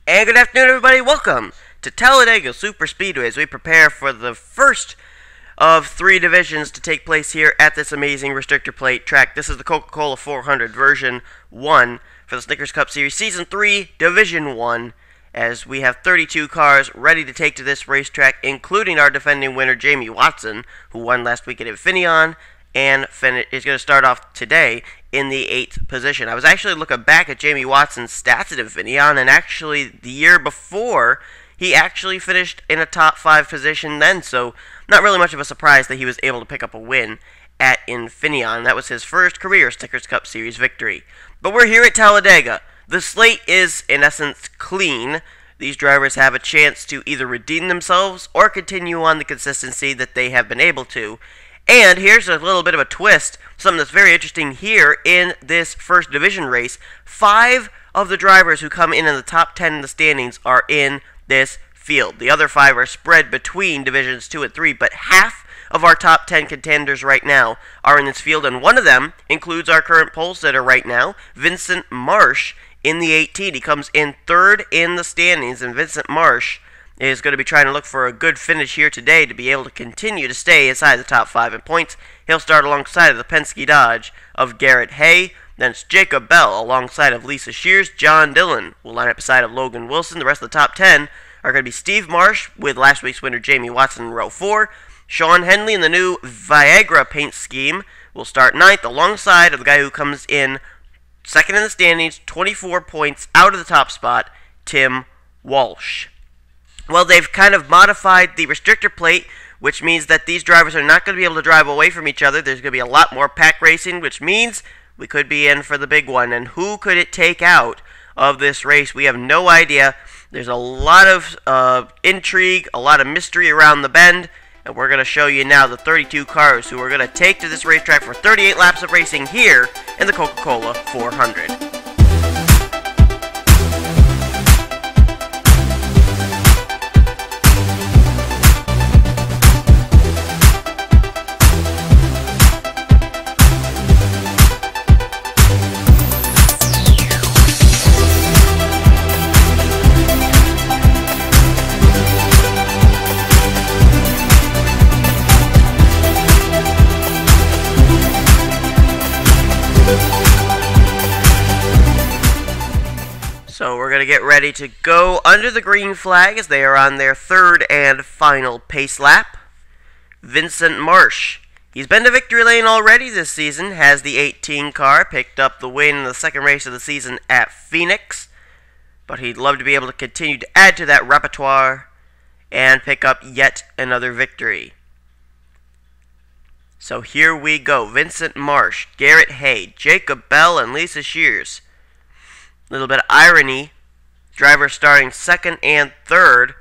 And good afternoon, everybody. Welcome to Talladega Super Speedway as we prepare for the first of 3 divisions to take place here at this amazing restrictor plate track. This is the Coca-Cola 400 version 1 for the Snickers Cup Series Season 3 Division 1, as we have 32 cars ready to take to this racetrack, including our defending winner Jamie Watson, who won last week at Infineon and is going to start off today in the 8th position. I was actually looking back at Jamie Watson's stats at Infineon, and actually the year before, he actually finished in a top 5 position then, so not really much of a surprise that he was able to pick up a win at Infineon. That was his first career Snickers Cup Series victory. But we're here at Talladega. The slate is, in essence, clean. These drivers have a chance to either redeem themselves or continue on the consistency that they have been able to. And here's a little bit of a twist, something that's very interesting here in this first division race. 5 of the drivers who come in the top 10 in the standings are in this field. The other 5 are spread between divisions 2 and 3, but half of our top 10 contenders right now are in this field, and one of them includes our current pole sitter right now, Vincent Marsh, in the 18. He comes in 3rd in the standings, and Vincent Marsh is going to be trying to look for a good finish here today to be able to continue to stay inside the top 5 in points. He'll start alongside of the Penske Dodge of Garret Hay. Then it's Jacob Bell alongside of Lisa Shears. John Dillon will line up beside of Logan Wilson. The rest of the top 10 are going to be Steve Marsh with last week's winner Jamie Watson in row 4. Sean Henley in the new Viagra paint scheme will start 9th alongside of the guy who comes in 2nd in the standings, 24 points out of the top spot, Tim Walsh. Well, they've kind of modified the restrictor plate, which means that these drivers are not going to be able to drive away from each other. There's going to be a lot more pack racing, which means we could be in for the big one. And who could it take out of this race? We have no idea. There's a lot of intrigue, a lot of mystery around the bend, and we're going to show you now the 32 cars who are going to take to this racetrack for 38 laps of racing here in the Coca-Cola 400. So we're going to get ready to go under the green flag as they are on their 3rd and final pace lap. Vincent Marsh. He's been to victory lane already this season, has the 18 car, picked up the win in the 2nd race of the season at Phoenix. But he'd love to be able to continue to add to that repertoire and pick up yet another victory. So here we go. Vincent Marsh, Garret Hay, Jacob Bell, and Lisa Shears. Little bit of irony, drivers starting 2nd and 3rd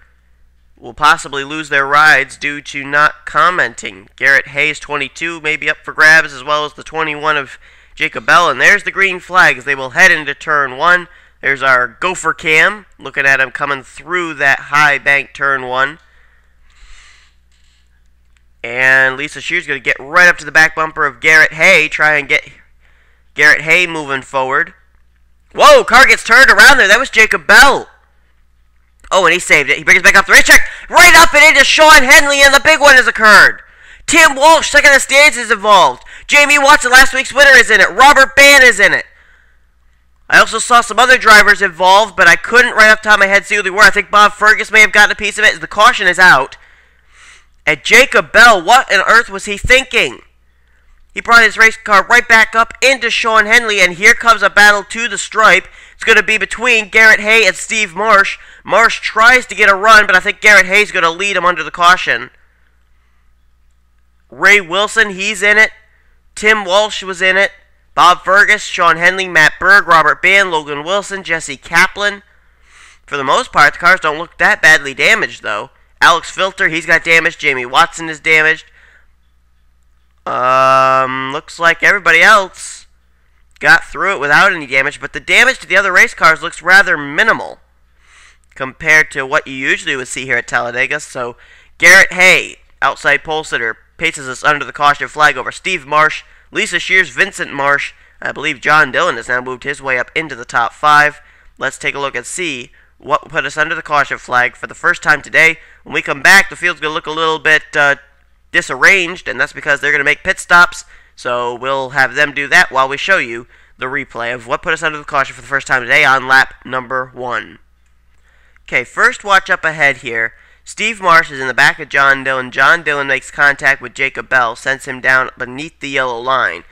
will possibly lose their rides due to not commenting. Garret Hay's 22 may be up for grabs, as well as the 21 of Jacob Bell. And there's the green flag as they will head into turn 1. There's our gopher cam, looking at him coming through that high bank turn 1. And Lisa Shears going to get right up to the back bumper of Garret Hay, try and get Garret Hay moving forward. Whoa, car gets turned around there. That was Jacob Bell. Oh, and he saved it. He brings it back up the racetrack. Right up and into Sean Henley, and the big one has occurred. Tim Walsh, 2nd in the standings, is involved. Jamie Watson, last week's winner, is in it. Robert Bann is in it. I also saw some other drivers involved, but I couldn't right off the top of my head see who they were. I think Bob Fergus may have gotten a piece of it. The caution is out. And Jacob Bell, what on earth was he thinking? He brought his race car right back up into Sean Henley, and here comes a battle to the stripe. It's going to be between Garret Hay and Steve Marsh. Marsh tries to get a run, but I think Garret Hay's going to lead him under the caution. Ray Wilson, he's in it. Tim Walsh was in it. Bob Fergus, Sean Henley, Matt Berg, Robert Bann, Logan Wilson, Jesse Kaplan. For the most part, the cars don't look that badly damaged, though. Alex Filter, he's got damaged. Jamie Watson is damaged. Looks like everybody else got through it without any damage, but the damage to the other race cars looks rather minimal compared to what you usually would see here at Talladega. So Garret Hay, outside pole sitter, paces us under the caution flag over Steve Marsh, Lisa Shears, Vincent Marsh. I believe John Dillon has now moved his way up into the top 5. Let's take a look and see what put us under the caution flag for the first time today. When we come back, the field's going to look a little bit disarranged, and that's because they're going to make pit stops. So we'll have them do that while we show you the replay of what put us under the caution for the first time today on lap number 1. Okay, first watch up ahead here. Steve Marsh is in the back of John Dillon. John Dillon makes contact with Jacob Bell, sends him down beneath the yellow line.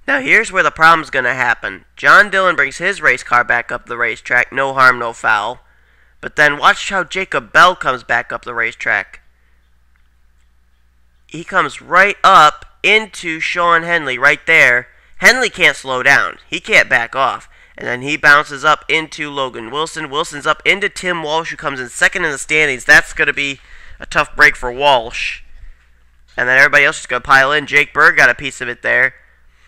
Now here's where the problem's going to happen. John Dillon brings his race car back up the racetrack, no harm, no foul. But then watch how Jacob Bell comes back up the racetrack. He comes right up into Sean Henley right there. Henley can't slow down. He can't back off. And then he bounces up into Logan Wilson. Wilson's up into Tim Walsh, who comes in second in the standings. That's going to be a tough break for Walsh. And then everybody else is going to pile in. Jake Berg got a piece of it there.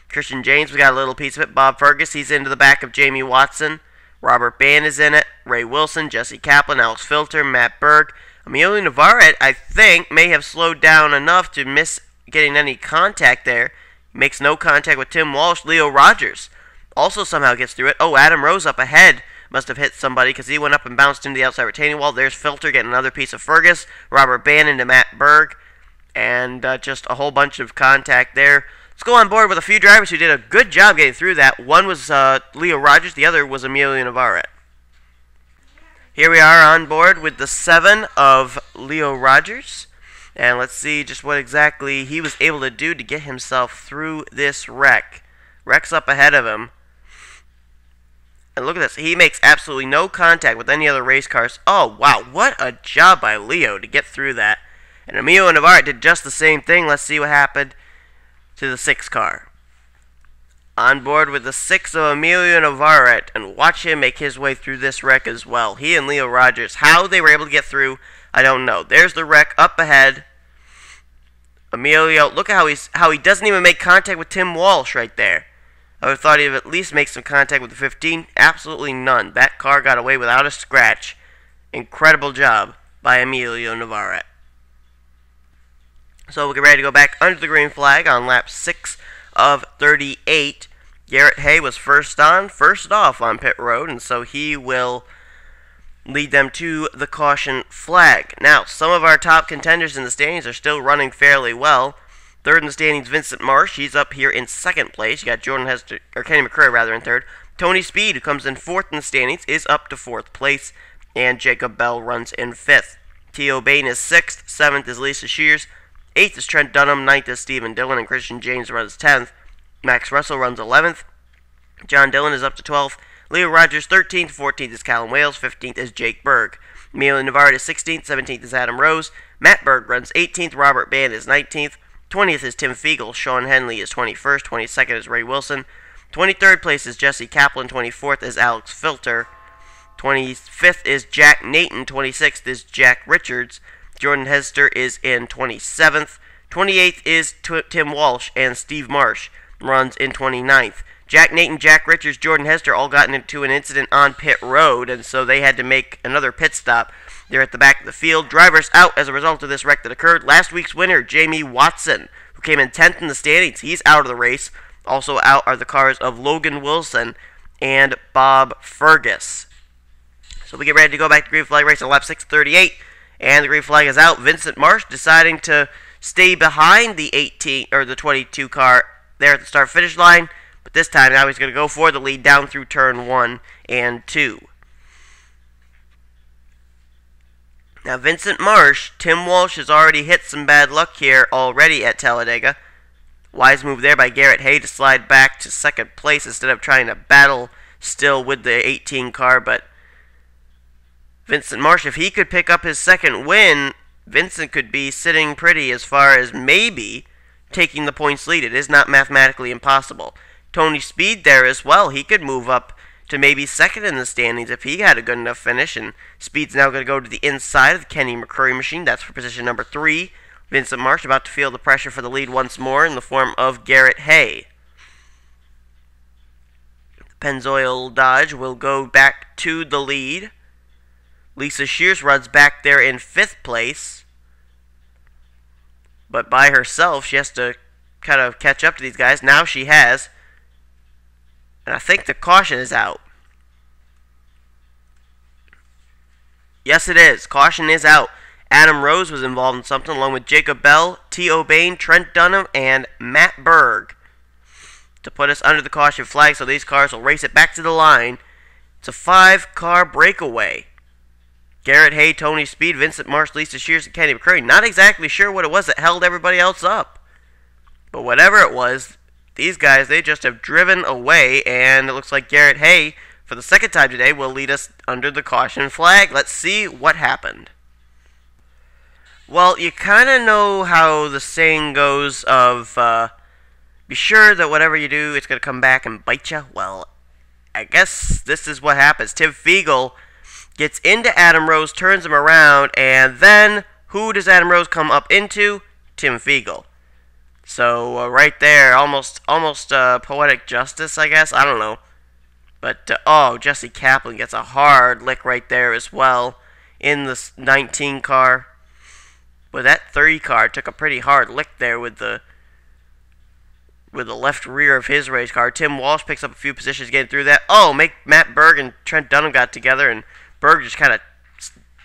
Christian James, we got a little piece of it. Bob Fergus, he's into the back of Jamie Watson. Robert Band is in it. Ray Wilson, Jesse Kaplan, Alex Filter, Matt Berg. Emilio Navarrete, I think, may have slowed down enough to miss getting any contact there. Makes no contact with Tim Walsh. Leo Rogers also somehow gets through it. Oh, Adam Rose up ahead must have hit somebody because he went up and bounced into the outside retaining wall. There's Filter getting another piece of Fergus. Robert Band into Matt Berg. And just a whole bunch of contact there. Let's go on board with a few drivers who did a good job getting through that. One was Leo Rogers. The other was Emilio Navarrete. Here we are on board with the 7 of Leo Rogers. And let's see just what exactly he was able to do to get himself through this wreck. Wreck's up ahead of him. And look at this. He makes absolutely no contact with any other race cars. Oh, wow. What a job by Leo to get through that. And Emilio Navarrete did just the same thing. Let's see what happened to the 6 car. On board with the 6 of Emilio Navarrete. And watch him make his way through this wreck as well. He and Leo Rogers. How they were able to get through, I don't know. There's the wreck up ahead. Emilio, look at how he doesn't even make contact with Tim Walsh right there. I would have thought he would at least make some contact with the 15. Absolutely none. That car got away without a scratch. Incredible job by Emilio Navarrete. So we'll get ready to go back under the green flag on lap 6 of 38. Garret Hay was first off on pit road, and so he will lead them to the caution flag. Now, some of our top contenders in the standings are still running fairly well. Third in the standings, Vincent Marsh. He's up here in second place. You got Kenny McCurry rather in third. Tony Speed, who comes in fourth in the standings, is up to fourth place, and Jacob Bell runs in fifth. T.O. Bain is sixth. Seventh is Lisa Shears. Eighth is Trent Dunham. Ninth is Stephen Dillon, and Christian James runs 10th. Max Russell runs 11th. John Dillon is up to 12th. Leo Rogers 13th. 14th is Callum Wales. 15th is Jake Berg. Emilio Navarrete is 16th. 17th is Adam Rose. Matt Berg runs 18th. Robert Band is 19th. 20th is Tim Fiegel. Sean Henley is 21st. 22nd is Ray Wilson. 23rd place is Jesse Kaplan. 24th is Alex Filter. 25th is Jack Nathan. 26th is Jack Richards. Jordan Hester is in 27th. 28th is Tim Walsh, and Steve Marsh runs in 29th. Jack Nathan, Jack Richards, Jordan Hester all got into an incident on pit road, and so they had to make another pit stop. They're at the back of the field. Drivers out as a result of this wreck that occurred. Last week's winner, Jamie Watson, who came in 10th in the standings. He's out of the race. Also out are the cars of Logan Wilson and Bob Fergus. So we get ready to go back to green flag race on lap 6:38. And the green flag is out. Vincent Marsh deciding to stay behind the 22 car there at the start-finish line. But this time, now he's going to go for the lead down through turn 1 and 2. Now, Vincent Marsh, Tim Walsh has already hit some bad luck here already at Talladega. Wise move there by Garret Hay to slide back to second place instead of trying to battle still with the 18 car, but Vincent Marsh, if he could pick up his second win, Vincent could be sitting pretty as far as maybe taking the points lead. It is not mathematically impossible. Tony Speed there as well. He could move up to maybe second in the standings if he had a good enough finish. And Speed's now going to go to the inside of the Kenny McCurry machine. That's for position number 3. Vincent Marsh about to feel the pressure for the lead once more in the form of Garret Hay. The Pennzoil Dodge will go back to the lead. Lisa Shears runs back there in 5th place. But by herself, she has to kind of catch up to these guys. Now she has. And I think the caution is out. Yes, it is. Caution is out. Adam Rose was involved in something along with Jacob Bell, T.O. Bain, Trent Dunham, and Matt Berg to put us under the caution flag, so these cars will race it back to the line. It's a 5-car breakaway. Garret Hay, Tony Speed, Vincent Marsh, Lisa Shears, and Kenny McCurry. Not exactly sure what it was that held everybody else up. But whatever it was, these guys, they just have driven away, and it looks like Garret Hay, for the second time today, will lead us under the caution flag. Let's see what happened. Well, you kind of know how the saying goes of, be sure that whatever you do, it's going to come back and bite you. Well, I guess this is what happens. Tim Fiegel gets into Adam Rose, turns him around, and then who does Adam Rose come up into? Tim Fiegel. So right there, almost poetic justice, I guess. I don't know. But, oh, Jesse Kaplan gets a hard lick right there as well in the 19 car. But that 30 car took a pretty hard lick there with the left rear of his race car. Tim Walsh picks up a few positions getting through that. Oh, Matt Berg and Trent Dunham got together, and Berg just kind of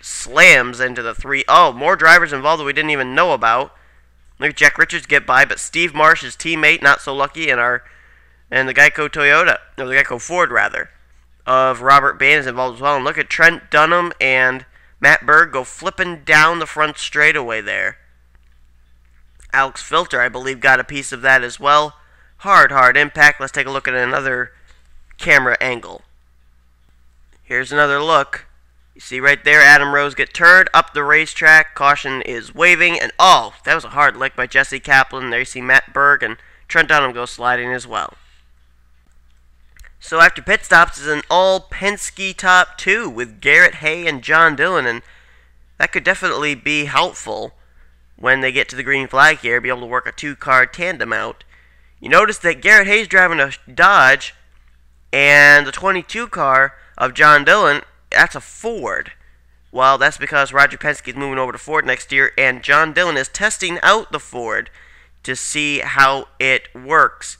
slams into the 3. Oh, more drivers involved that we didn't even know about. Look at Jack Richards get by, but Steve Marsh, his teammate, not so lucky, and the Geico Toyota, or the Geico Ford rather, of Robert Bain is involved as well. And look at Trent Dunham and Matt Berg go flipping down the front straightaway there. Alex Filter, I believe, got a piece of that as well. Hard impact. Let's take a look at another camera angle. Here's another look. You see right there, Adam Rose get turned up the racetrack. Caution is waving, and oh, that was a hard lick by Jesse Kaplan. There you see Matt Berg and Trent Dunham go sliding as well. So after pit stops is an all-Penske top 2 with Garret Hay and John Dillon, and that could definitely be helpful when they get to the green flag here, be able to work a 2-car tandem out. You notice that Garret Hay's driving a Dodge, and the 22 car of John Dillon, that's a Ford. Well, that's because Roger Penske is moving over to Ford next year, and John Dillon is testing out the Ford to see how it works.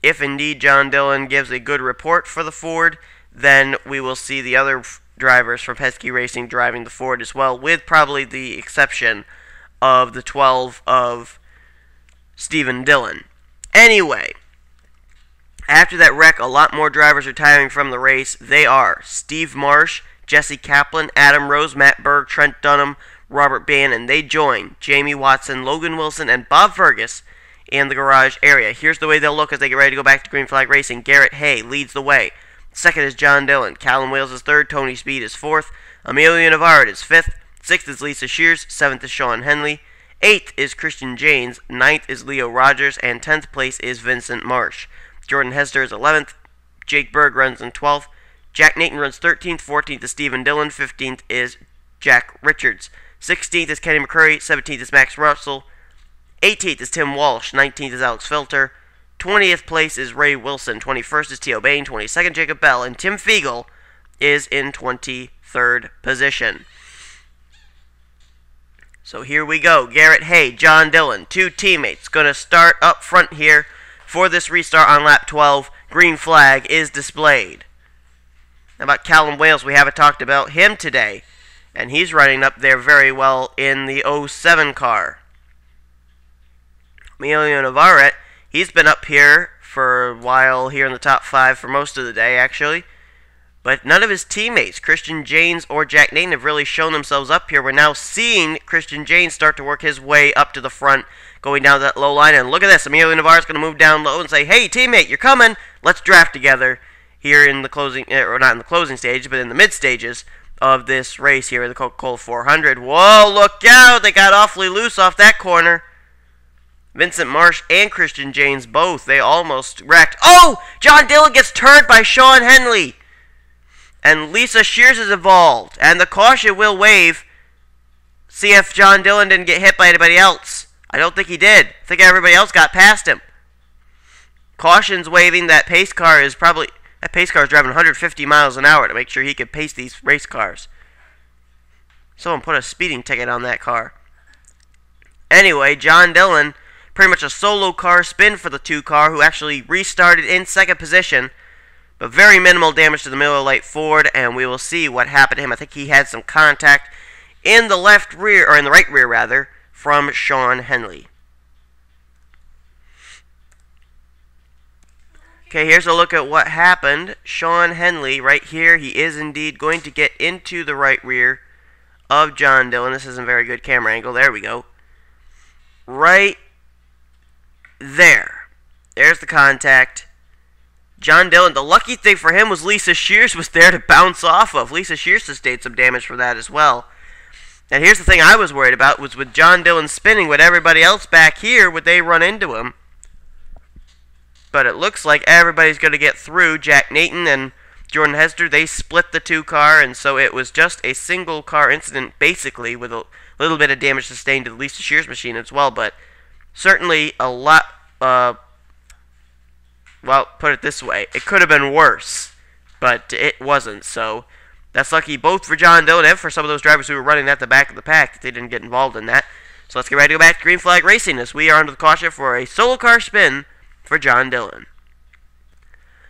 If indeed John Dillon gives a good report for the Ford, then we will see the other drivers from Penske Racing driving the Ford as well, with probably the exception of the 12 of Stephen Dillon. Anyway, after that wreck, a lot more drivers retiring from the race. They are Steve Marsh, Jesse Kaplan, Adam Rose, Matt Berg, Trent Dunham, Robert Bain, and they join Jamie Watson, Logan Wilson, and Bob Fergus in the garage area. Here's the way they'll look as they get ready to go back to green flag racing. Garret Hay leads the way. Second is John Dillon. Callum Wales is third. Tony Speed is fourth. Emilio Navarrete is fifth. Sixth is Lisa Shears. Seventh is Sean Henley. Eighth is Christian Janes. Ninth is Leo Rogers. And 10th place is Vincent Marsh. Jordan Hester is 11th. Jake Berg runs in 12th. Jack Nathan runs 13th. 14th is Stephen Dillon. 15th is Jack Richards. 16th is Kenny McCurry. 17th is Max Russell. 18th is Tim Walsh. 19th is Alex Filter. 20th place is Ray Wilson. 21st is T.O. Bain. 22nd, Jacob Bell. And Tim Fiegel is in 23rd position. So here we go. Garret Hay, John Dillon, two teammates. Going to start up front here for this restart on lap 12. Green flag is displayed. How about Callum Wales? We haven't talked about him today. And he's running up there very well in the 07 car. Emilio Navarrete, he's been up here for a while here in the top 5 for most of the day, actually. But none of his teammates, Christian Janes or Jack Nathan, have really shown themselves up here. We're now seeing Christian Janes start to work his way up to the front, going down that low line. And look at this, Emilio Navarrete's going to move down low and say, hey, teammate, you're coming. Let's draft together here in the closing, or not in the closing stage, but in the mid stages of this race here in the Coca-Cola 400. Whoa, look out. They got awfully loose off that corner. Vincent Marsh and Christian Janes both, they almost wrecked. Oh! John Dillon gets turned by Sean Henley. And Lisa Shears is involved. And the caution will wave. See if John Dillon didn't get hit by anybody else. I don't think he did. I think everybody else got past him. Caution's waving. That pace car is driving 150 miles an hour to make sure he can pace these race cars. Someone put a speeding ticket on that car. Anyway, John Dillon, pretty much a solo car spin for the 2 car, who actually restarted in second position. but very minimal damage to the Miller Lite Ford, and we will see what happened to him. I think he had some contact in the left rear, or in the right rear rather, from Sean Henley. Okay, here's a look at what happened. Sean Henley, right here, he is indeed going to get into the right rear of John Dillon. This isn't a very good camera angle. There we go. Right there. There's the contact. John Dillon, the lucky thing for him was Lisa Shears was there to bounce off of. Lisa Shears sustained some damage for that as well. And here's the thing I was worried about, was with John Dillon spinning, would everybody else back here, would they run into him? But it looks like everybody's going to get through. Jack Nathan and Jordan Hester, they split the two car, and so it was just a single car incident, basically, with a little bit of damage sustained to the Lisa Shears machine as well, but certainly a lot, well, put it this way, it could have been worse, but it wasn't, so that's lucky both for John Dillon and for some of those drivers who were running at the back of the pack that they didn't get involved in that. So let's get ready to go back to green flag racing as we are under the caution for a solo car spin for John Dillon.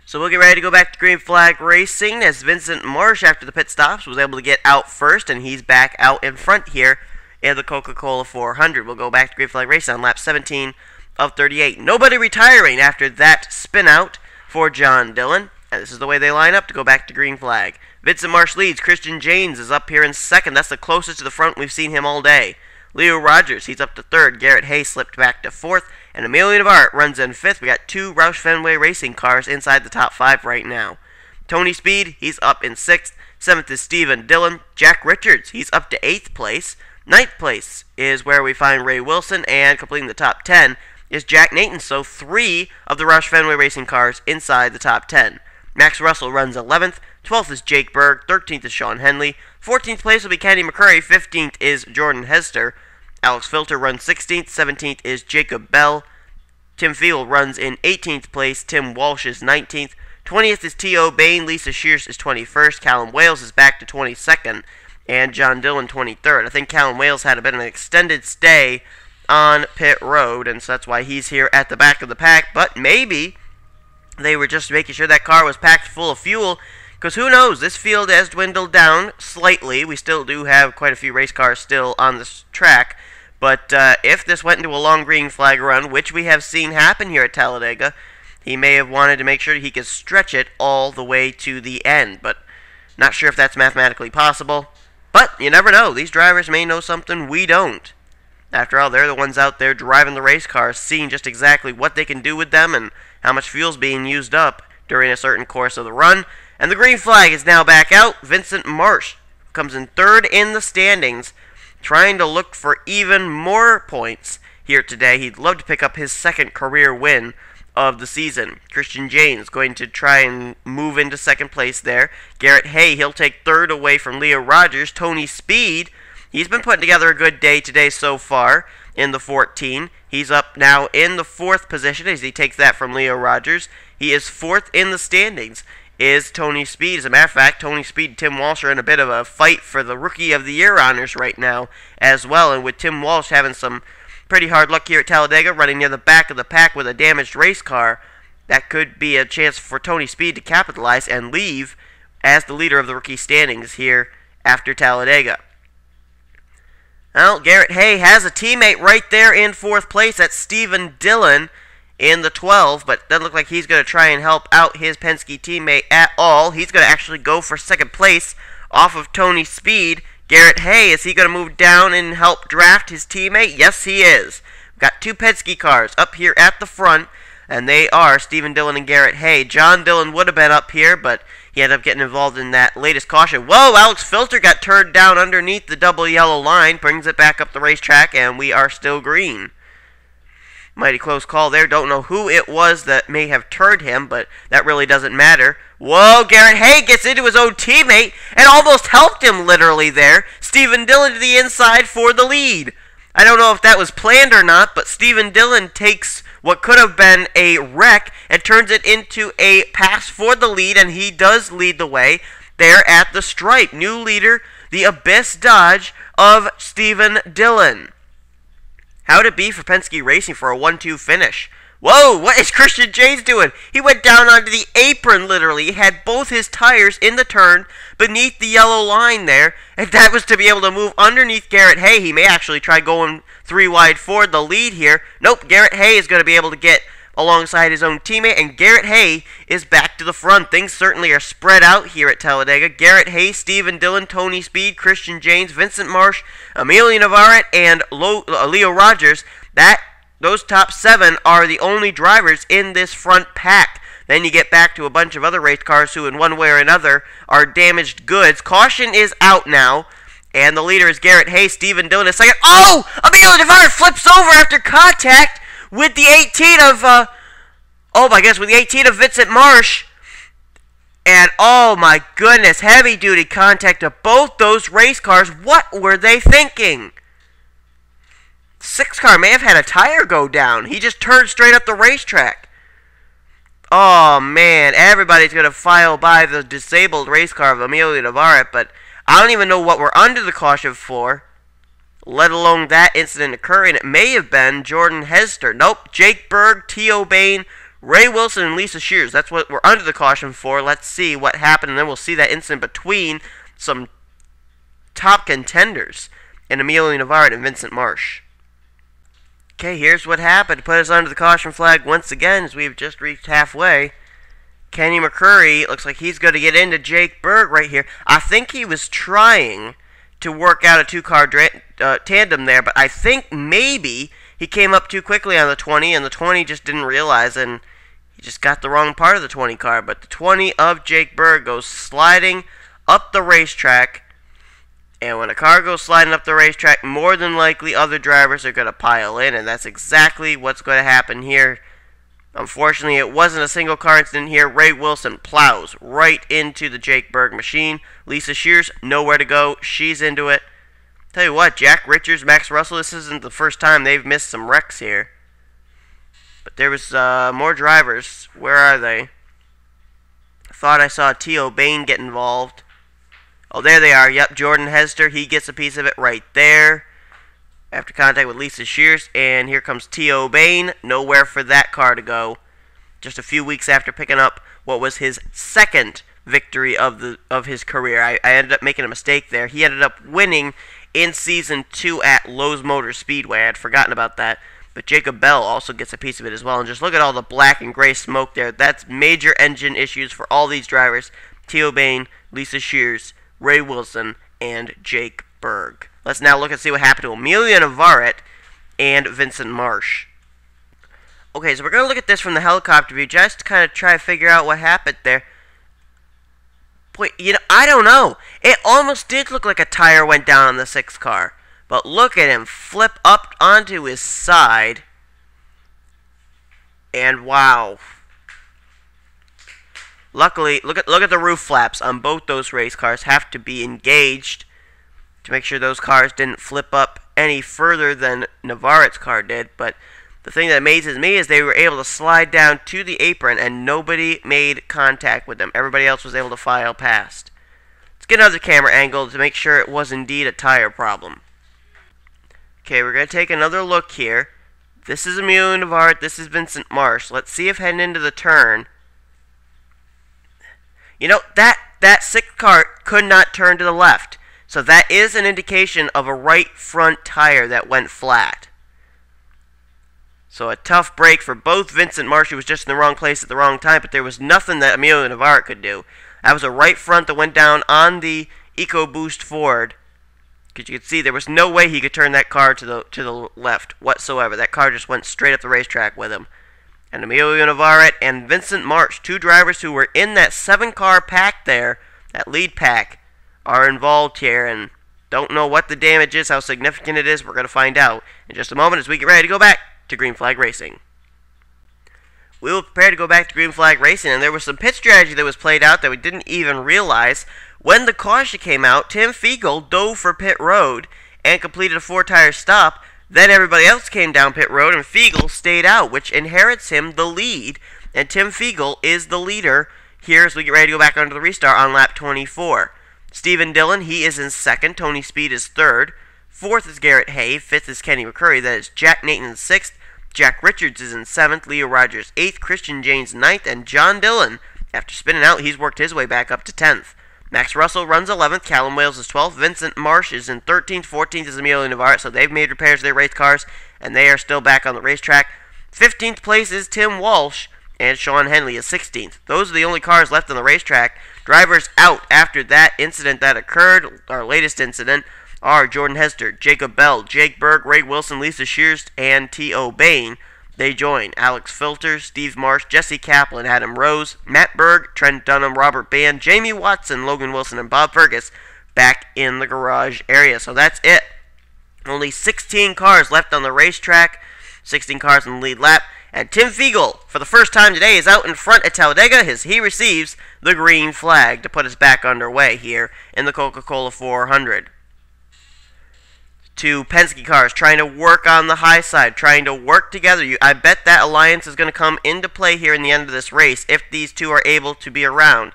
So we'll get ready to go back to green flag racing as Vincent Marsh, after the pit stops, was able to get out first, and he's back out in front here in the Coca-Cola 400. We'll go back to green flag racing on lap 17 of 38. Nobody retiring after that spin out for John Dillon, and this is the way they line up to go back to green flag. Vincent Marsh leads. Christian Janes is up here in second. That's the closest to the front we've seen him all day. Leo Rogers, he's up to third. Garret Hay slipped back to fourth. And Emilio Navarre runs in fifth. We got two Roush Fenway Racing cars inside the top five right now. Tony Speed, he's up in sixth. Seventh is Stephen Dillon. Jack Richards, he's up to eighth place. Ninth place is where we find Ray Wilson. And completing the top 10 is Jack Nathan. So three of the Roush Fenway Racing cars inside the top 10. Max Russell runs 11th. 12th is Jake Berg. 13th is Sean Henley. 14th place will be Kenny McCurry. 15th is Jordan Hester. Alex Filter runs 16th. 17th is Jacob Bell. Tim Field runs in 18th place. Tim Walsh is 19th. 20th is T.O. Bain. Lisa Shears is 21st. Callum Wales is back to 22nd. And John Dillon 23rd. I think Callum Wales had a bit of an extended stay on pit road, and so that's why he's here at the back of the pack. But maybe they were just making sure that car was packed full of fuel, because who knows, this field has dwindled down slightly. We still do have quite a few race cars still on this track. But if this went into a long green flag run, which we have seen happen here at Talladega, he may have wanted to make sure he could stretch it all the way to the end. But not sure if that's mathematically possible. But you never know. These drivers may know something we don't. After all, they're the ones out there driving the race cars, seeing just exactly what they can do with them and how much fuel's being used up during a certain course of the run. And the green flag is now back out. Vincent Marsh comes in third in the standings, trying to look for even more points here today. He'd love to pick up his second career win of the season. Christian Janes going to try and move into second place there. Garret Hay, he'll take third away from Leo Rogers. Tony Speed, he's been putting together a good day today so far in the 14. He's up now in the fourth position as he takes that from Leo Rogers. He is fourth in the standings, is Tony Speed. As a matter of fact, Tony Speed and Tim Walsh are in a bit of a fight for the Rookie of the Year honors right now as well. And with Tim Walsh having some pretty hard luck here at Talladega, running near the back of the pack with a damaged race car, that could be a chance for Tony Speed to capitalize and leave as the leader of the rookie standings here after Talladega. Well, Garret Hay has a teammate right there in fourth place. That's Stephen Dillon in the 12, but it doesn't look like he's going to try and help out his Penske teammate at all. He's going to actually go for second place off of Tony Speed. Garret Hay, is he going to move down and help draft his teammate? Yes, he is. We've got two Penske cars up here at the front, and they are Stephen Dillon and Garret Hay. John Dillon would have been up here, but he ended up getting involved in that latest caution. Whoa, Alex Filter got turned down underneath the double yellow line, brings it back up the racetrack, and we are still green. Mighty close call there. Don't know who it was that may have turned him, but that really doesn't matter. Whoa, Garret Hay gets into his own teammate and almost helped him literally there. Stephen Dillon to the inside for the lead. I don't know if that was planned or not, but Stephen Dillon takes what could have been a wreck and turns it into a pass for the lead, and he does lead the way there at the stripe. New leader, the Abyss Dodge of Stephen Dillon. How'd it be for Penske Racing for a 1-2 finish? Whoa, what is Christian James doing? He went down onto the apron, literally. He had both his tires in the turn beneath the yellow line there. And that was to be able to move underneath Garret Hay. He may actually try going 3 wide for the lead here. Nope, Garret Hay is going to be able to get alongside his own teammate. And Garret Hay is back to the front. Things certainly are spread out here at Talladega. Garret Hay, Stephen Dillon, Tony Speed, Christian James, Vincent Marsh, Emilio Navarrete, and Leo Rogers. Those top 7 are the only drivers in this front pack. Then you get back to a bunch of other race cars who in one way or another are damaged goods. Caution is out now. And the leader is Garret Hay. Stephen Dillon is second. Oh! Emilio Navarrete flips over after contact with the 18 of, with the 18 of Vincent Marsh. And oh my goodness, heavy duty contact of both those race cars. What were they thinking? 6 car may have had a tire go down. He just turned straight up the racetrack. Oh, man. Everybody's going to file by the disabled race car of Emilio Navarrete, but I don't even know what we're under the caution for, let alone that incident occurring. It may have been Jordan Hester. Nope. Jake Berg, T.O. Bain, Ray Wilson, and Lisa Shears. That's what we're under the caution for. Let's see what happened, and then we'll see that incident between some top contenders in Emilio Navarrete and Vincent Marsh. Okay, here's what happened. Put us under the caution flag once again as we've just reached halfway. Kenny McCurry looks like he's going to get into Jake Berg right here. I think he was trying to work out a 2-car tandem there, but I think maybe he came up too quickly on the 20, and the 20 just didn't realize, and he just got the wrong part of the 20 car. But the 20 of Jake Berg goes sliding up the racetrack. And when a car goes sliding up the racetrack, more than likely other drivers are going to pile in, and that's exactly what's going to happen here. Unfortunately, it wasn't a single car incident here. Ray Wilson plows right into the Jake Berg machine. Lisa Shears, nowhere to go. She's into it. Tell you what, Jack Richards, Max Russell, this isn't the first time they've missed some wrecks here. But there was more drivers. Where are they? I thought I saw T.O. Bain get involved. Oh, there they are. Yep, Jordan Hester. He gets a piece of it right there after contact with Lisa Shears. And here comes T.O. Bain. Nowhere for that car to go. Just a few weeks after picking up what was his second victory of his career. I ended up making a mistake there. He ended up winning in Season 2 at Lowe's Motor Speedway. I had forgotten about that. But Jacob Bell also gets a piece of it as well. And just look at all the black and gray smoke there. That's major engine issues for all these drivers. T.O. Bain, Lisa Shears, Ray Wilson, and Jake Berg. Let's now look and see what happened to Emilio Navarrete and Vincent Marsh. Okay, so we're going to look at this from the helicopter view just to kind of try to figure out what happened there. Boy, I don't know. It almost did look like a tire went down on the 6 car. But look at him flip up onto his side. And wow. Luckily, look at the roof flaps on both those race cars have to be engaged to make sure those cars didn't flip up any further than Navarrete's car did. But the thing that amazes me is they were able to slide down to the apron and nobody made contact with them. Everybody else was able to file past. Let's get another camera angle to make sure it was indeed a tire problem. Okay, we're going to take another look here. This is Emilio Navarrete, this is Vincent Marsh. Let's see if heading into the turn, that 6 car could not turn to the left. So that is an indication of a right front tire that went flat. So a tough break for both Vincent Marsh, who was just in the wrong place at the wrong time, but there was nothing that Emilio Navarrete could do. That was a right front that went down on the EcoBoost Ford. Because you could see there was no way he could turn that car to the left whatsoever. That car just went straight up the racetrack with him. And Emilio Navarrete and Vincent Marsh, 2 drivers who were in that 7-car pack there, that lead pack, are involved here. And don't know what the damage is, how significant it is. We're going to find out in just a moment as we get ready to go back to Green Flag Racing. We will prepare to go back to Green Flag Racing, and there was some pit strategy that was played out that we didn't even realize. When the caution came out, Tim Fiegel dove for pit road and completed a 4-tire stop. Then everybody else came down pit road, and Fiegel stayed out, which inherits him the lead. And Tim Fiegel is the leader here as we get ready to go back onto the restart on lap 24. Stephen Dillon, he is in second. Tony Speed is third. Fourth is Garret Hay. Fifth is Kenny McCurry. That is Jack Nathan in sixth. Jack Richards is in 7th, Leo Rogers 8th, Christian James 9th, and John Dillon, after spinning out, he's worked his way back up to 10th. Max Russell runs 11th, Callum Wales is 12th, Vincent Marsh is in 13th, 14th is Emilio Navarrete, so they've made repairs to their race cars, and they are still back on the racetrack. 15th place is Tim Walsh, and Sean Henley is 16th. Those are the only cars left on the racetrack. Drivers out after that incident that occurred, our latest incident, are Jordan Hester, Jacob Bell, Jake Berg, Ray Wilson, Lisa Shears, and T.O. Bain. They join Alex Filter, Steve Marsh, Jesse Kaplan, Adam Rose, Matt Berg, Trent Dunham, Robert Band, Jamie Watson, Logan Wilson, and Bob Fergus back in the garage area. So that's it. Only 16 cars left on the racetrack, 16 cars in the lead lap, and Tim Fiegel, for the first time today, is out in front at Talladega as he receives the green flag to put us back underway here in the Coca-Cola 400. Two Penske cars trying to work on the high side, trying to work together. I bet that alliance is going to come into play here in the end of this race if these two are able to be around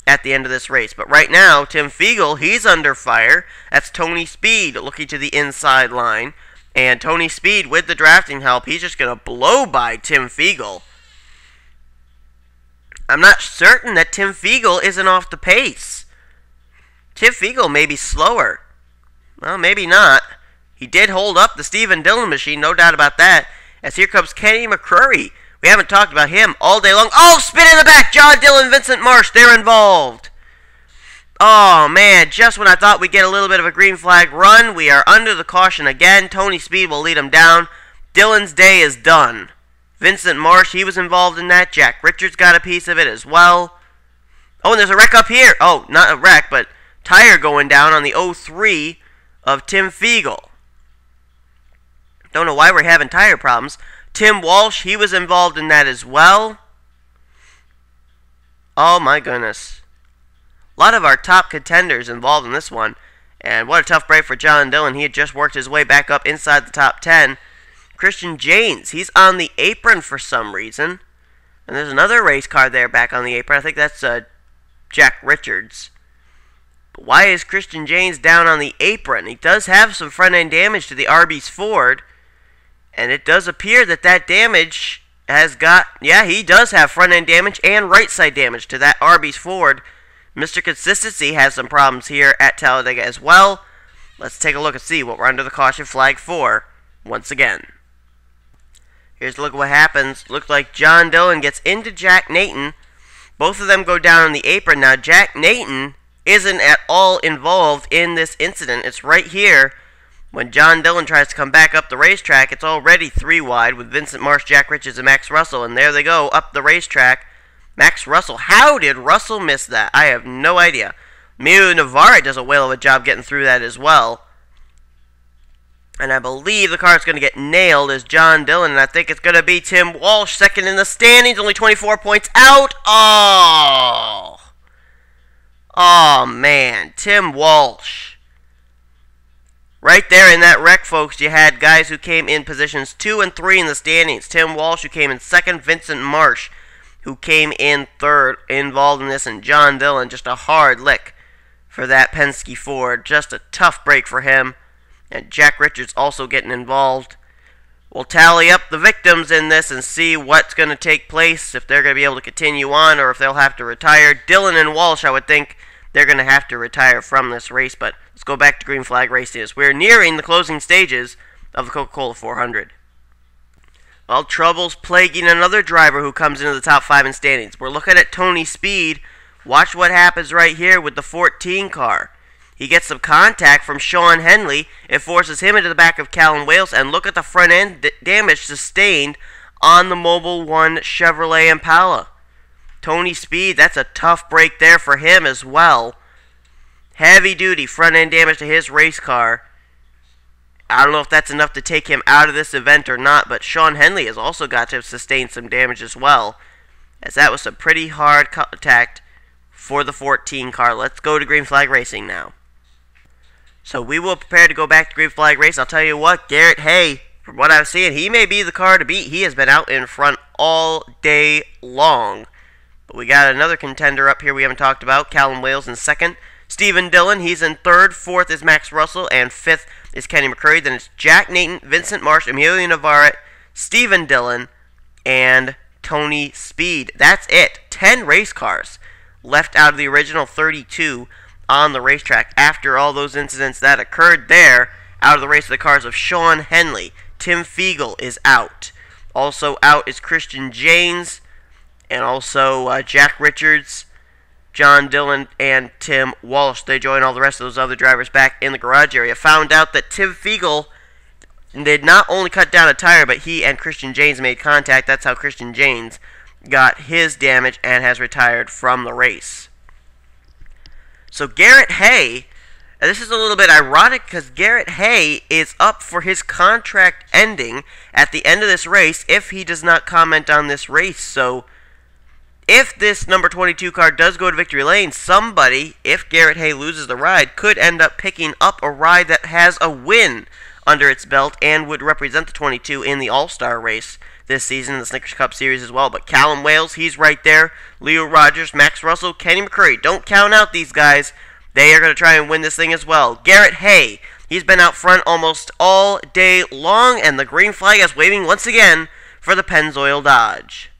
at the end of this race. But right now, Tim Fiegel, he's under fire. That's Tony Speed looking to the inside line. And Tony Speed, with the drafting help, he's just going to blow by Tim Fiegel. I'm not certain that Tim Fiegel isn't off the pace. Tim Fiegel may be slower. Well, maybe not. He did hold up the Stephen Dillon machine, no doubt about that. As here comes Kenny McCrory. We haven't talked about him all day long. Oh, spin in the back! John Dillon, Vincent Marsh, they're involved. Oh, man, just when I thought we'd get a little bit of a green flag run, we are under the caution again. Tony Speed will lead him down. Dillon's day is done. Vincent Marsh, he was involved in that. Jack Richards got a piece of it as well. Oh, and there's a wreck up here. Oh, not a wreck, but tire going down on the 03 of Tim Fiegel. Don't know why we're having tire problems. Tim Walsh, he was involved in that as well. Oh my goodness. A lot of our top contenders involved in this one. And what a tough break for John Dillon. He had just worked his way back up inside the top 10. Christian James, he's on the apron for some reason. And there's another race car there back on the apron. I think that's Jack Richards. But why is Christian James down on the apron? He does have some front end damage to the Arby's Ford. And it does appear that that damage has got, yeah, he does have front-end damage and right-side damage to that Arby's Ford. Mr. Consistency has some problems here at Talladega as well. Let's take a look and see what we're under the caution flag for once again. Here's a look at what happens. Looks like John Dillon gets into Jack Nathan. Both of them go down on the apron. Now, Jack Nathan isn't at all involved in this incident. It's right here. When John Dillon tries to come back up the racetrack, it's already 3 wide with Vincent Marsh, Jack Richards, and Max Russell. And there they go, up the racetrack. Max Russell. How did Russell miss that? I have no idea. Emilio Navarrete does a whale of a job getting through that as well. And I believe the car is going to get nailed as John Dillon. And I think it's going to be Tim Walsh, second in the standings. Only 24 points out. Oh. Oh, man. Tim Walsh. Right there in that wreck, folks, you had guys who came in positions 2 and 3 in the standings. Tim Walsh, who came in second. Vincent Marsh, who came in third, involved in this. And John Dillon, just a hard lick for that Penske Ford. Just a tough break for him. And Jack Richards also getting involved. We'll tally up the victims in this and see what's going to take place, if they're going to be able to continue on or if they'll have to retire. Dillon and Walsh, I would think, they're going to have to retire from this race, but let's go back to green flag races. We're nearing the closing stages of the Coca-Cola 400. Well, trouble's plaguing another driver who comes into the top 5 in standings. We're looking at Tony Speed. Watch what happens right here with the 14 car. He gets some contact from Sean Henley. It forces him into the back of Callum Wales, and look at the front end damage sustained on the Mobil 1 Chevrolet Impala. Tony Speed, that's a tough break there for him as well. Heavy-duty front-end damage to his race car. I don't know if that's enough to take him out of this event or not, but Sean Henley has also got to sustain some damage as well, as that was some pretty hard contact for the 14 car. Let's go to green flag racing now. So we will prepare to go back to green flag race. I'll tell you what, Garret Hay, from what I've seen, he may be the car to beat. He has been out in front all day long. But we got another contender up here we haven't talked about. Callum Wales in second. Stephen Dillon, he's in third. Fourth is Max Russell. And fifth is Kenny McCrory. Then it's Jack Nathan, Vincent Marsh, Emilio Navarrete, Stephen Dillon, and Tony Speed. That's it. 10 race cars left out of the original 32 on the racetrack after all those incidents that occurred there. Out of the race of the cars of Sean Henley. Tim Fiegel is out. Also out is Christian Janes, and also Jack Richards, John Dillon, and Tim Walsh. They join all the rest of those other drivers back in the garage area. Found out that Tim Fiegel did not only cut down a tire, but he and Christian Janes made contact. That's how Christian Janes got his damage and has retired from the race. So Garret Hay, and this is a little bit ironic because Garret Hay is up for his contract ending at the end of this race if he does not comment on this race. So if this number 22 car does go to victory lane, somebody, if Garret Hay loses the ride, could end up picking up a ride that has a win under its belt and would represent the 22 in the All-Star race this season in the Snickers Cup Series as well. But Callum Wales, he's right there. Leo Rogers, Max Russell, Kenny McCurry. Don't count out these guys. They are going to try and win this thing as well. Garret Hay, he's been out front almost all day long, and the green flag is waving once again for the Pennzoil Dodge.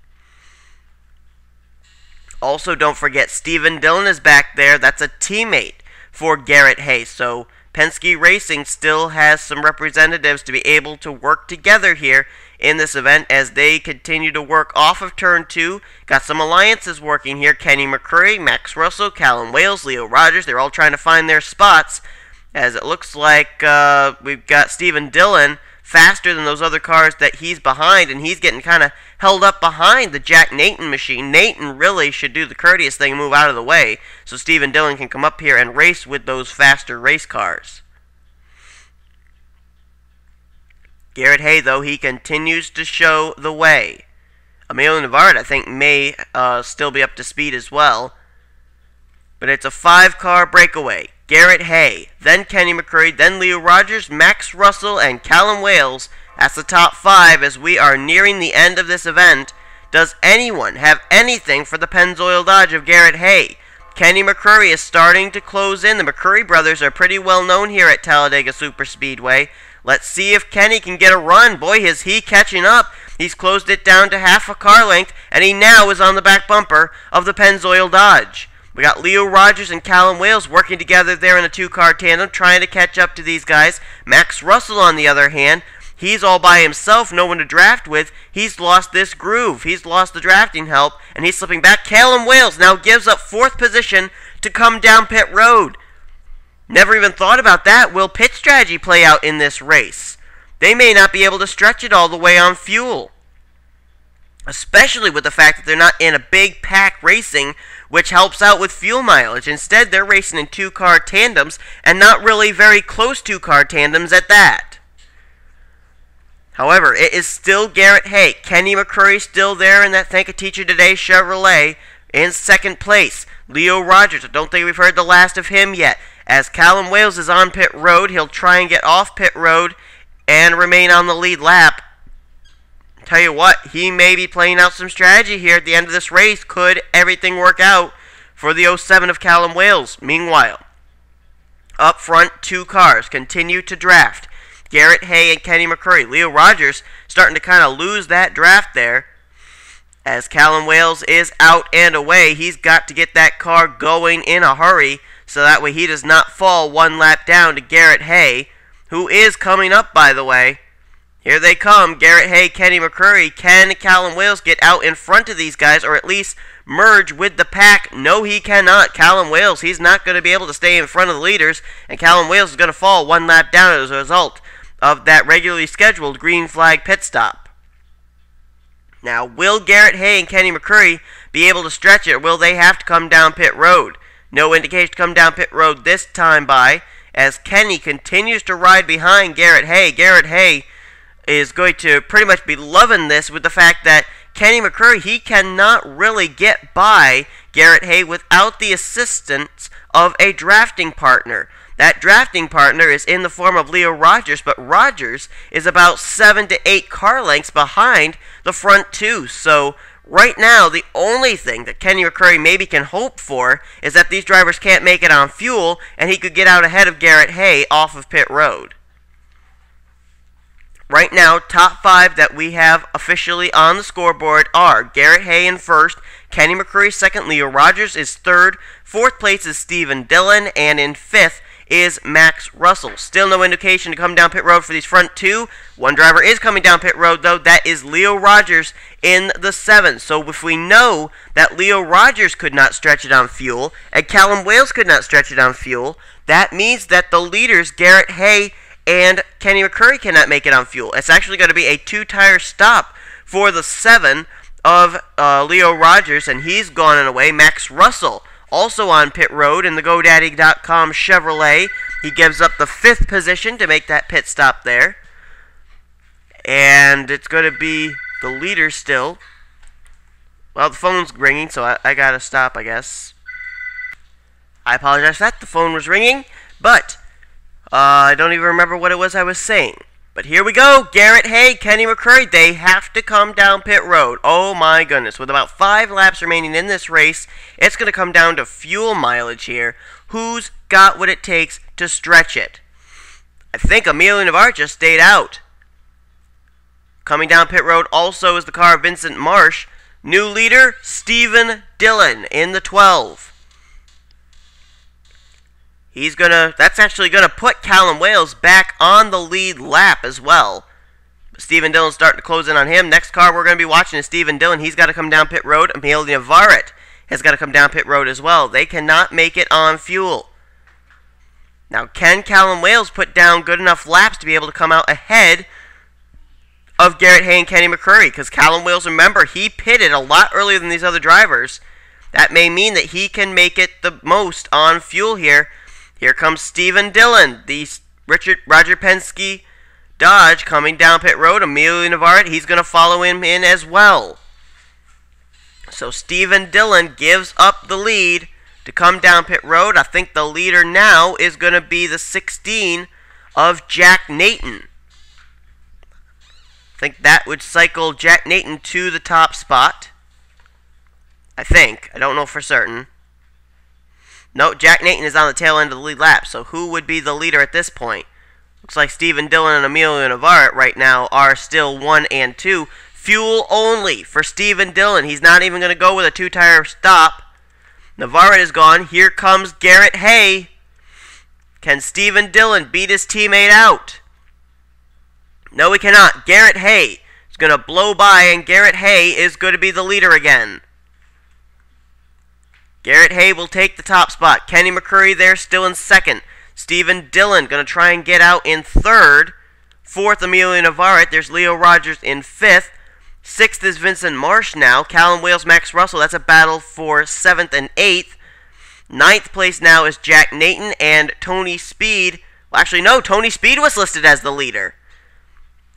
Also, don't forget, Stephen Dillon is back there. That's a teammate for Garret Hay. So Penske Racing still has some representatives to be able to work together here in this event as they continue to work off of Turn 2. Got some alliances working here. Kenny McCurry, Max Russell, Callum Wales, Leo Rogers. They're all trying to find their spots as it looks like we've got Stephen Dillon faster than those other cars that he's behind, and he's getting kind of held up behind the Jack Nathan machine. Nathan really should do the courteous thing and move out of the way so Stephen Dillon can come up here and race with those faster race cars. Garret Hay, though, he continues to show the way. Emilio Navarrete, I think, may still be up to speed as well. But it's a 5-car breakaway. Garret Hay, then Kenny McCurry, then Leo Rogers, Max Russell, and Callum Wales. That's the top 5 as we are nearing the end of this event. Does anyone have anything for the Pennzoil Dodge of Garret Hay? Kenny McCurry is starting to close in. The McCurry brothers are pretty well known here at Talladega Superspeedway. Let's see if Kenny can get a run. Boy, is he catching up. He's closed it down to half a car length, and he now is on the back bumper of the Pennzoil Dodge. We got Leo Rogers and Callum Wales working together there in a 2-car tandem, trying to catch up to these guys. Max Russell, on the other hand, he's all by himself, no one to draft with. He's lost this groove. He's lost the drafting help, and he's slipping back. Callum Wales now gives up 4th position to come down pit road. Never even thought about that. Will pit strategy play out in this race? They may not be able to stretch it all the way on fuel, especially with the fact that they're not in a big pack racing, which helps out with fuel mileage. Instead, they're racing in 2-car tandems, and not really very close 2-car tandems at that. However, it is still Garret Hay. Kenny McCurry still there in that Thank a Teacher Today Chevrolet in 2nd place. Leo Rogers, I don't think we've heard the last of him yet. As Callum Wales is on pit road, he'll try and get off pit road and remain on the lead lap. Tell you what, he may be playing out some strategy here at the end of this race. Could everything work out for the 07 of Callum Wales? Meanwhile, up front, 2 cars continue to draft. Garret Hay and Kenny McCurry. Leo Rogers starting to kind of lose that draft there. As Callum Wales is out and away, he's got to get that car going in a hurry so that way he does not fall 1 lap down to Garret Hay, who is coming up, by the way. Here they come, Garret Hay, Kenny McCurry. Can Callum Wales get out in front of these guys, or at least merge with the pack? No, he cannot. Callum Wales, he's not going to be able to stay in front of the leaders, and Callum Wales is going to fall 1 lap down as a result of that regularly scheduled green flag pit stop. Now, will Garret Hay and Kenny McCurry be able to stretch it, or will they have to come down pit road? No indication to come down pit road this time by, as Kenny continues to ride behind Garret Hay. Garret Hay is going to pretty much be loving this with the fact that Kenny McCurry, he cannot really get by Garret Hay without the assistance of a drafting partner. That drafting partner is in the form of Leo Rogers, but Rogers is about 7 to 8 car lengths behind the front 2. So right now, the only thing that Kenny McCurry maybe can hope for is that these drivers can't make it on fuel, and he could get out ahead of Garret Hay off of pit road. Right now, top 5 that we have officially on the scoreboard are Garret Hay in first, Kenny McCurry second, Leo Rogers is third, fourth place is Stephen Dillon, and in fifth is Max Russell. Still no indication to come down pit road for these front two. One driver is coming down pit road, though. That is Leo Rogers in the 7th. So if we know that Leo Rogers could not stretch it on fuel, and Callum Wales could not stretch it on fuel, that means that the leaders, Garret Hay and Kenny McCurry, cannot make it on fuel. It's actually going to be a 2-tire stop for the 7 of Leo Rogers, and he's gone and away. Max Russell also on pit road in the GoDaddy.com Chevrolet. He gives up the 5th position to make that pit stop there. And it's going to be the leader still. Well, the phone's ringing, so I got to stop, I guess. I apologize for that. The phone was ringing, but I don't even remember what it was I was saying. But here we go. Garret Hay, Kenny McCurry, they have to come down pit road. Oh my goodness. With about 5 laps remaining in this race, it's going to come down to fuel mileage here. Who's got what it takes to stretch it? I think Emilio Navarre just stayed out. Coming down pit road also is the car of Vincent Marsh. New leader, Stephen Dillon in the 12. That's actually gonna put Callum Wales back on the lead lap as well. Stephen Dillon's starting to close in on him. Next car we're gonna be watching is Stephen Dillon. He's got to come down pit road. Emilio Navarre has got to come down pit road as well. They cannot make it on fuel. Now, can Callum Wales put down good enough laps to be able to come out ahead of Garret Hay and Kenny McCurry? Because Callum Wales, remember, he pitted a lot earlier than these other drivers. That may mean that he can make it the most on fuel here. Here comes Stephen Dillon, the Roger Penske Dodge coming down pit road. Emilio Navarre, he's going to follow him in as well. So Stephen Dillon gives up the lead to come down pit road. I think the leader now is going to be the 16 of Jack Nathan. I think that would cycle Jack Nathan to the top spot. I think. I don't know for certain. No, Jack Nathan is on the tail end of the lead lap. So who would be the leader at this point? Looks like Stephen Dillon and Emilio Navarre right now are still 1 and 2. Fuel only for Stephen Dillon. He's not even going to go with a 2-tire stop. Navarre is gone. Here comes Garret Hay. Can Stephen Dillon beat his teammate out? No, he cannot. Garret Hay is going to blow by, and Garret Hay is going to be the leader again. Garret Hay will take the top spot. Kenny McCurry there still in second. Stephen Dillon going to try and get out in third. Fourth, Emilio Navarre. There's Leo Rogers in fifth. Sixth is Vincent Marsh now. Callum Wales, Max Russell. That's a battle for 7th and 8th. Ninth place now is Jack Nathan and Tony Speed. Well, actually, no. Tony Speed was listed as the leader.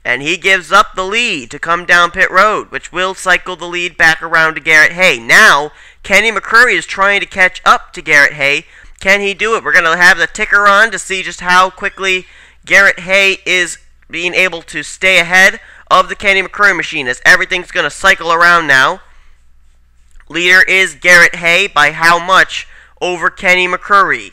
And he gives up the lead to come down pit road, which will cycle the lead back around to Garret Hay. Now, Kenny McCurry is trying to catch up to Garret Hay. Can he do it? We're going to have the ticker on to see just how quickly Garret Hay is being able to stay ahead of the Kenny McCurry machine, as everything's going to cycle around now. Leader is Garret Hay by how much over Kenny McCurry?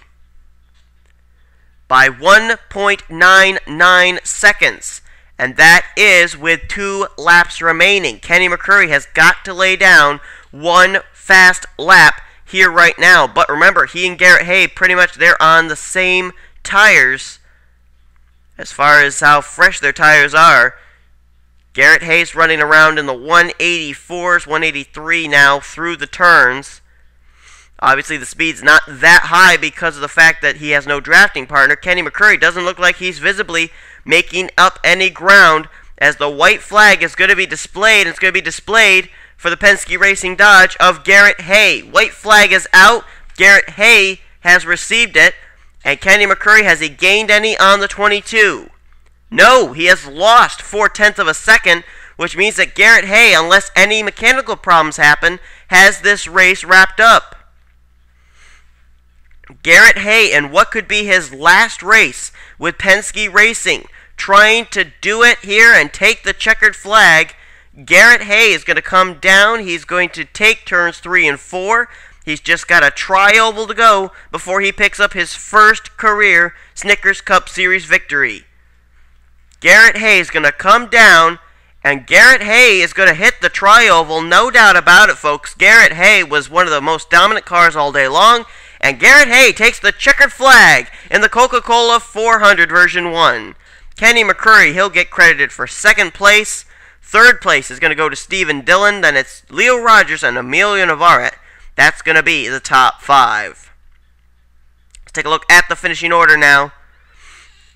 By 1.99 seconds. And that is with 2 laps remaining. Kenny McCurry has got to lay down 1 fast lap here right now. But remember, he and Garret Hay, pretty much they're on the same tires as far as how fresh their tires are. Garret Hay's running around in the 184s, 183 now through the turns. Obviously, the speed's not that high because of the fact that he has no drafting partner. Kenny McCurry doesn't look like he's visibly making up any ground, as the white flag is going to be displayed. It's going to be displayed for the Penske Racing Dodge of Garret Hay. White flag is out. Garret Hay has received it. And Kenny McCurry, has he gained any on the 22? No, he has lost 4/10 of a second, which means that Garret Hay, unless any mechanical problems happen, has this race wrapped up. Garret Hay, in what could be his last race with Penske Racing, trying to do it here and take the checkered flag. Garret Hay is going to come down. He's going to take turns 3 and 4. He's just got a tri-oval to go before he picks up his first career Snickers Cup Series victory. Garret Hay is going to come down, and Garret Hay is going to hit the tri-oval, no doubt about it, folks. Garret Hay was one of the most dominant cars all day long, and Garret Hay takes the checkered flag in the Coca-Cola 400 version 1. Kenny McCurry, he'll get credited for second place. Third place is going to go to Stephen Dillon. Then it's Leo Rogers and Emilio Navarrete. That's going to be the top 5. Let's take a look at the finishing order now,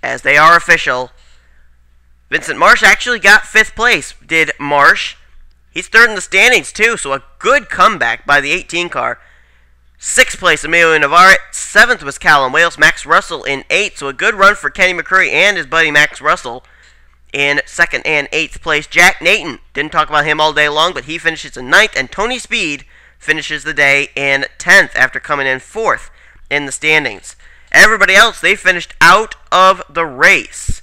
as they are official. Vincent Marsh actually got 5th place, did Marsh. He's 3rd in the standings, too, so a good comeback by the 18 car. 6th place, Emilio Navarrete. 7th was Callum Wales. Max Russell in 8th, so a good run for Kenny McCurry and his buddy Max Russell in 2nd and 8th place. Jack Nathan, didn't talk about him all day long, but he finishes in 9th, and Tony Speed finishes the day in 10th after coming in 4th in the standings. Everybody else, they finished out of the race.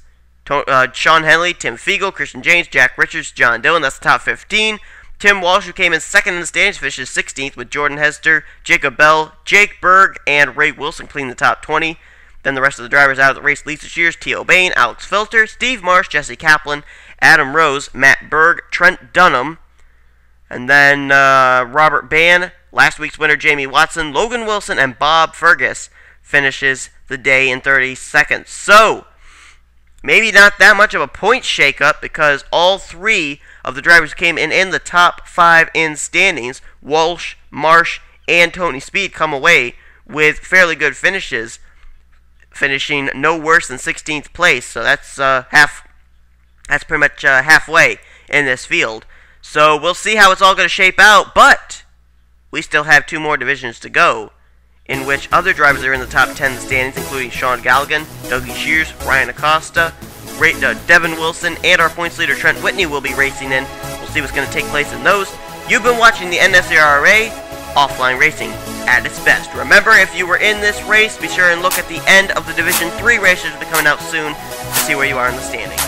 Sean Henley, Tim Fiegel, Christian James, Jack Richards, John Dillon, that's the top 15. Tim Walsh, who came in 2nd in the standings, finishes 16th with Jordan Hester, Jacob Bell, Jake Berg, and Ray Wilson cleaning the top 20. Then the rest of the drivers out of the race: Lisa Shears, T.O. Bain, Alex Filter, Steve Marsh, Jesse Kaplan, Adam Rose, Matt Berg, Trent Dunham, and then Robert Bann, last week's winner Jamie Watson, Logan Wilson, and Bob Fergus finishes the day in 32nd. So, maybe not that much of a point shakeup, because all 3 of the drivers came in the top 5 in standings. Walsh, Marsh, and Tony Speed come away with fairly good finishes, finishing no worse than 16th place. So that's pretty much halfway in this field. So we'll see how it's all going to shape out, but we still have 2 more divisions to go, in which other drivers are in the top 10 in the standings, including Sean Galligan, Dougie Shears, Ryan Acosta, Devin Wilson, and our points leader Trent Whitney will be racing in. We'll see what's going to take place in those. You've been watching the NNSCRA Offline Racing at its best. Remember, if you were in this race, be sure and look at the end of the Division 3 races that will be coming out soon to see where you are in the standings.